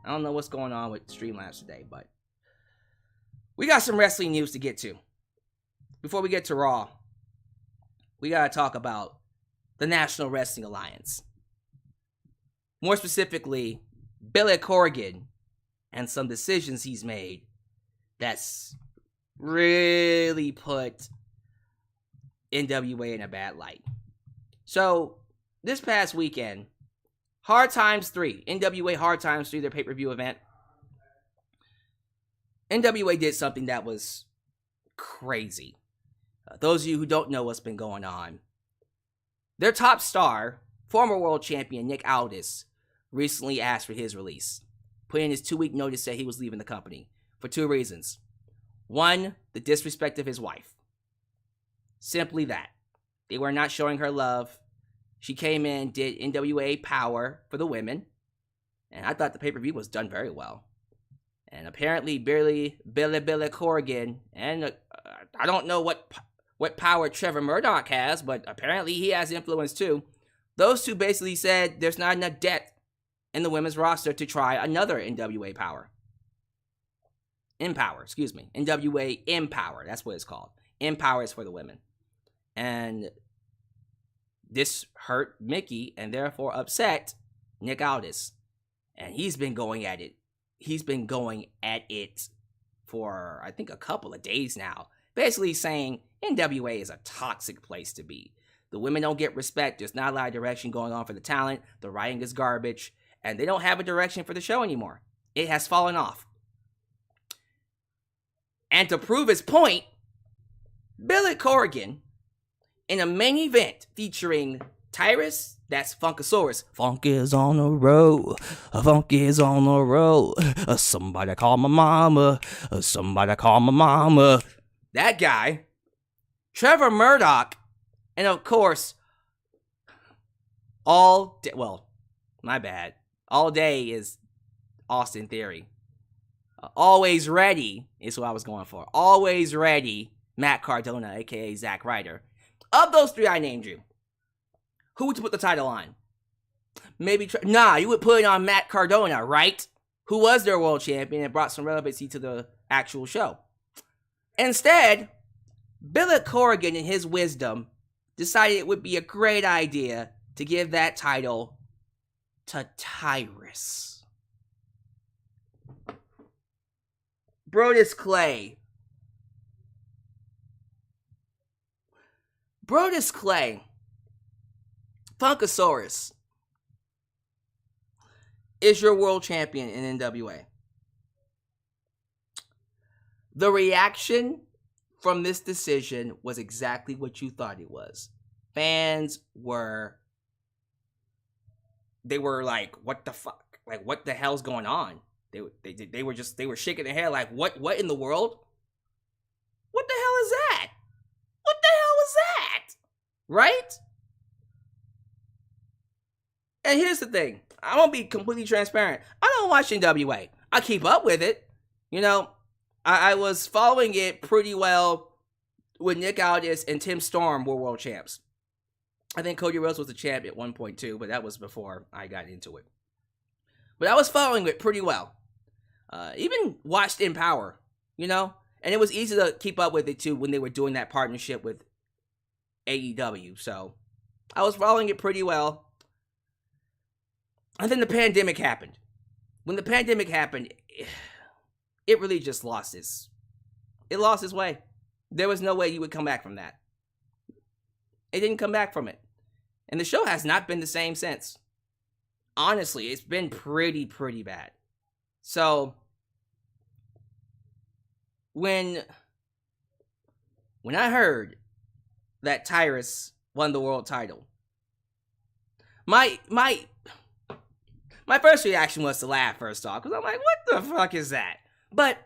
I don't know what's going on with Streamlabs today, but we got some wrestling news to get to. Before we get to Raw, we got to talk about the National Wrestling Alliance. More specifically, Billy Corgan and some decisions he's made that's really put NWA in a bad light. So, this past weekend, Hard Times 3, NWA Hard Times 3, their pay-per-view event, NWA did something that was crazy. Those of you who don't know what's been going on, their top star, former world champion Nick Aldis, recently asked for his release, put in his 2-week notice that he was leaving the company for 2 reasons. 1, the disrespect of his wife. Simply that. They were not showing her love. She came in, did NWA Power for the women, and I thought the pay-per-view was done very well. And apparently Billy Corgan, and I don't know what power Trevor Murdoch has, but apparently he has influence too. Those two basically said there's not enough depth in the women's roster to try another NWA Power. NWA Empower, that's what it's called. Empower is for the women. And this hurt Mickey and therefore upset Nick Aldis. And he's been going at it. He's been going at it for, I think, a couple of days now. Basically saying NWA is a toxic place to be. The women don't get respect. There's not a lot of direction going on for the talent. The writing is garbage. And they don't have a direction for the show anymore. It has fallen off. And to prove his point, Billy Corgan, in a main event featuring Tyrus, that's Funkasaurus. Funk is on the road. Funk is on the road. Somebody call my mama. Somebody call my mama. That guy, Trevor Murdoch, and of course, All Day is Austin Theory. Always Ready is what I was going for. Always Ready, Matt Cardona, aka Zack Ryder. Of those 3 I named you, who would you put the title on? Maybe, you would put it on Matt Cardona, right? Who was their world champion and brought some relevancy to the actual show. Instead, Billy Corgan, in his wisdom, decided it would be a great idea to give that title to Tyrus. Brodus Clay, Funkasaurus, is your world champion in NWA. The reaction from this decision was exactly what you thought it was. Fans were like, what the fuck? Like, what the hell's going on? They were shaking their head like, what in the world? What the hell is that? What the hell is that? Right? And here's the thing. I'm going to be completely transparent. I don't watch NWA. I keep up with it. You know, I was following it pretty well when Nick Aldis and Tim Storm were world champs. I think Cody Rhodes was the champ at 1.2, but that was before I got into it. But I was following it pretty well. Even watched Empower, you know? And it was easy to keep up with it too when they were doing that partnership with AEW. So I was following it pretty well. And then the pandemic happened. When the pandemic happened, it really just lost its way. There was no way you would come back from that. It didn't come back from it. And the show has not been the same since. Honestly, it's been pretty bad. So, when I heard that Tyrus won the world title, my first reaction was to laugh first off, because I'm like, what the fuck is that? But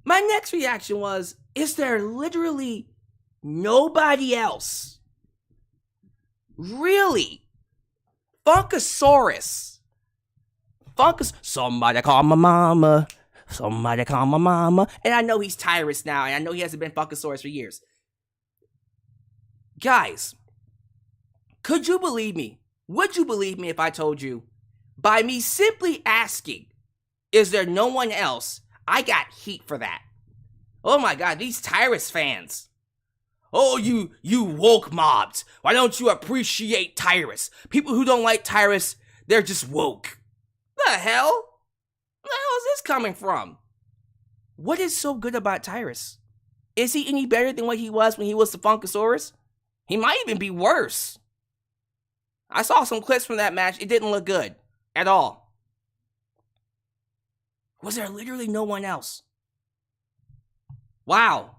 my next reaction was, is there literally nobody else? Really? Funkasaurus. Somebody call my mama. Somebody call my mama. And I know he's Tyrus now, and I know he hasn't been Funkasaurus for years. Guys, could you believe me? Would you believe me if I told you by me simply asking, is there no one else? I got heat for that. Oh my God, these Tyrus fans. Oh, you woke mobs. Why don't you appreciate Tyrus? People who don't like Tyrus, they're just woke. The hell? Where the hell is this coming from? What is so good about Tyrus? Is he any better than what he was when he was the Funkasaurus? He might even be worse. I saw some clips from that match. It didn't look good at all. Was there literally no one else? Wow.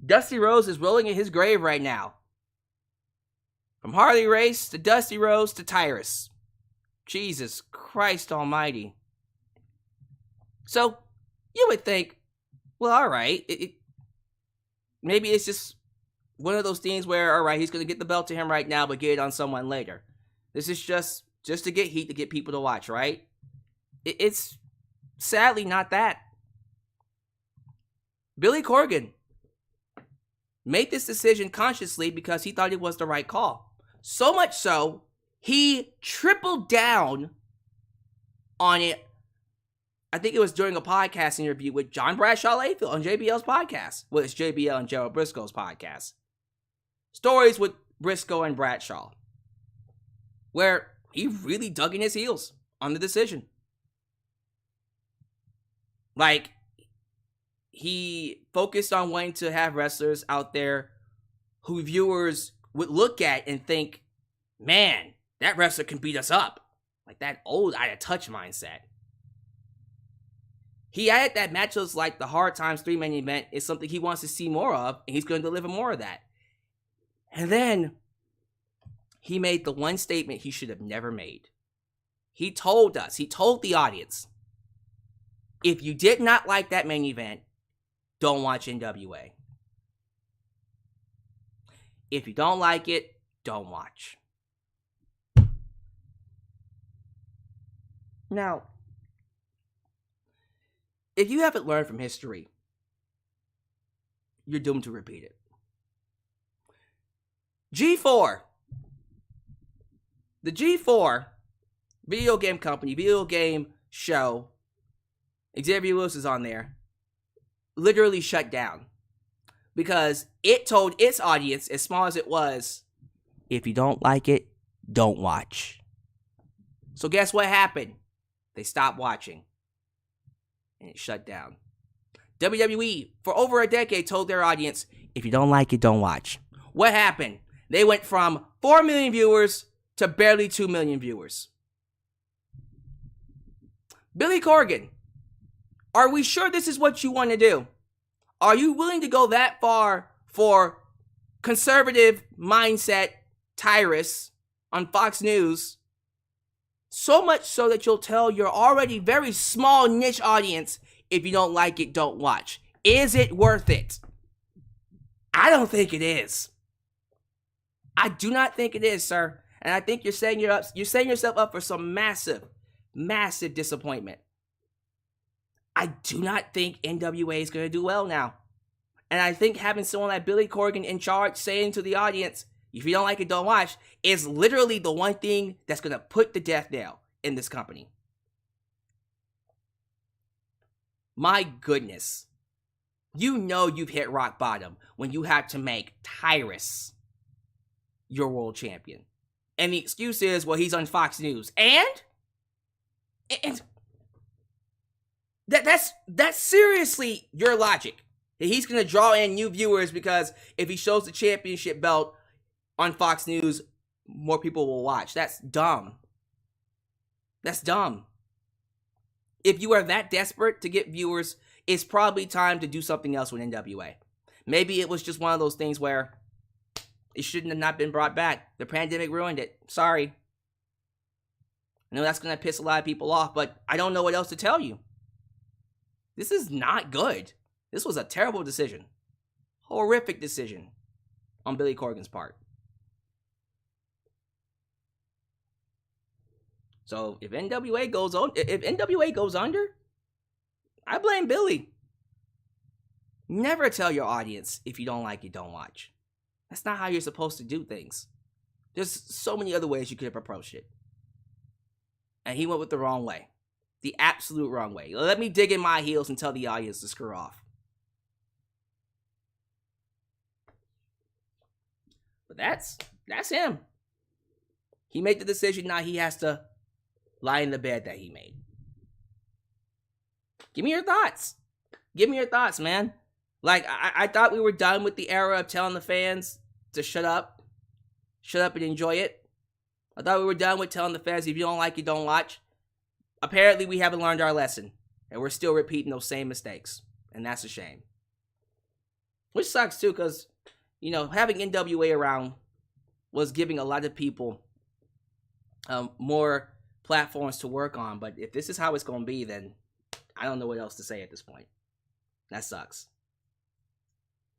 Dusty Rhodes is rolling in his grave right now. From Harley Race to Dusty Rhodes to Tyrus. Jesus Christ almighty. So, you would think, well, alright. Maybe it's just one of those things where, alright, he's going to get the belt to him right now, but get it on someone later. This is just to get heat, to get people to watch, right? It's sadly not that. Billy Corgan made this decision consciously because he thought it was the right call. So much so, he tripled down on it. I think it was during a podcast interview with John Bradshaw Layfield on JBL's podcast. Well, it's JBL and Gerald Brisco's podcast. Stories with Brisco and Bradshaw. Where he really dug in his heels on the decision. Like, he focused on wanting to have wrestlers out there who viewers would look at and think, man, that wrestler can beat us up. Like that old out of touch mindset. He added that matches like the Hard Times 3-man event is something he wants to see more of, and he's going to deliver more of that. And then he made the one statement he should have never made. He told the audience, if you did not like that main event, don't watch NWA. If you don't like it, don't watch. Now, if you haven't learned from history, you're doomed to repeat it. G4. The G4 video game company, video game show, Xavier Lewis is on there, literally shut down. Because it told its audience, as small as it was, if you don't like it, don't watch. So guess what happened? They stopped watching. And it shut down. WWE, for over a decade, told their audience, if you don't like it, don't watch. What happened? They went from 4 million viewers to barely 2 million viewers. Billy Corgan, are we sure this is what you want to do? Are you willing to go that far for conservative mindset Tyrus on Fox News? So much so that you'll tell your already very small niche audience, if you don't like it, don't watch. Is it worth it? I don't think it is. I do not think it is, sir. And I think you're setting yourself up for some massive, massive disappointment. I do not think NWA is going to do well now. And I think having someone like Billy Corgan in charge saying to the audience, if you don't like it, don't watch, is literally the one thing that's going to put the death nail in this company. My goodness. You know you've hit rock bottom when you have to make Tyrus your world champion. And the excuse is, well, he's on Fox News. And that's seriously your logic. That he's going to draw in new viewers because if he shows the championship belt on Fox News, more people will watch. That's dumb. That's dumb. If you are that desperate to get viewers, it's probably time to do something else with NWA. Maybe it was just one of those things where it shouldn't have not been brought back. The pandemic ruined it. Sorry. I know that's going to piss a lot of people off, but I don't know what else to tell you. This is not good. This was a terrible decision. Horrific decision on Billy Corgan's part. So if NWA goes under, I blame Billy. Never tell your audience if you don't like it, don't watch. That's not how you're supposed to do things. There's so many other ways you could have approached it. And he went with the wrong way. The absolute wrong way. Let me dig in my heels and tell the audience to screw off. But that's him. He made the decision, now he has to lie in the bed that he made. Give me your thoughts. Give me your thoughts, man. Like, I thought we were done with the era of telling the fans to shut up. Shut up and enjoy it. I thought we were done with telling the fans, if you don't like it, don't watch. Apparently, we haven't learned our lesson. And we're still repeating those same mistakes. And that's a shame. Which sucks, too, because, you know, having NWA around was giving a lot of people more platforms to work on. But if this is how it's going to be, then I don't know what else to say at this point. That sucks.